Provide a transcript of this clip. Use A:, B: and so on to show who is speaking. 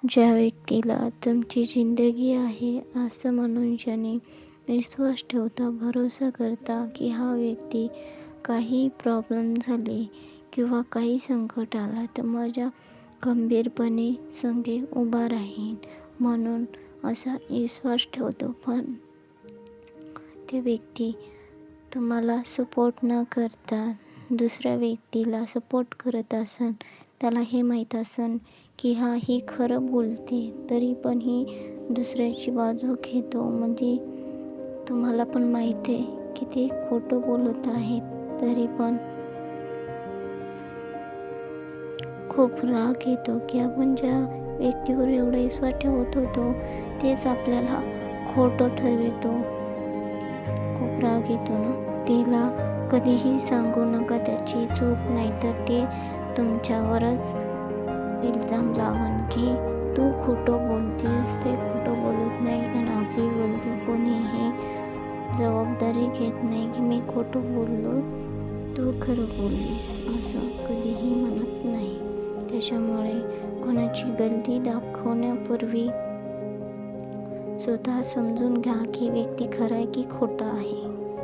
A: ज्या व्यक्तीला तुमची जिंदगी आहे असं म्हणून ज्याने विश्वास ठेवता, भरोसा करता की हा व्यक्ती काही प्रॉब्लेम झाले किंवा काही संकट आला तर माझ्या खंबीरपणे संगे उभा राहीन म्हणून असा विश्वास ठेवतो. पण ते व्यक्ती तुम्हाला सपोर्ट न करता दुसऱ्या व्यक्तीला सपोर्ट करत असन, त्याला हे माहीत असन की ही खरं बोलते तरी पण ही दुसऱ्याची बाजू घेतो, म्हणजे तुम्हाला पण माहीत आहे की ते खोटं बोलत आहेत, तरी पण खूप राग येतो की आपण ज्या व्यक्तीवर एवढा विश्वास ठेवत होतो तेच आपल्याला खोटं ठरवितो. खूप राग येतो ना. तिला कधीही सांगू नका त्याची चूक, नाही तर ते तुमच्यावरच इल्जाम लावून की तू खोटं बोलतेस, ते खोटं बोलत नाही आणि आपली गलती कोणीही जबाबदारी घेत नाही की मी खोटं बोललो, तू खरं बोललीस असं कधीही म्हणत नाही. त्याच्यामुळे कोणाची गलती दाखवण्यापूर्वी स्वतः समजून घ्या की व्यक्ती खरा आहे की खोटा आहे.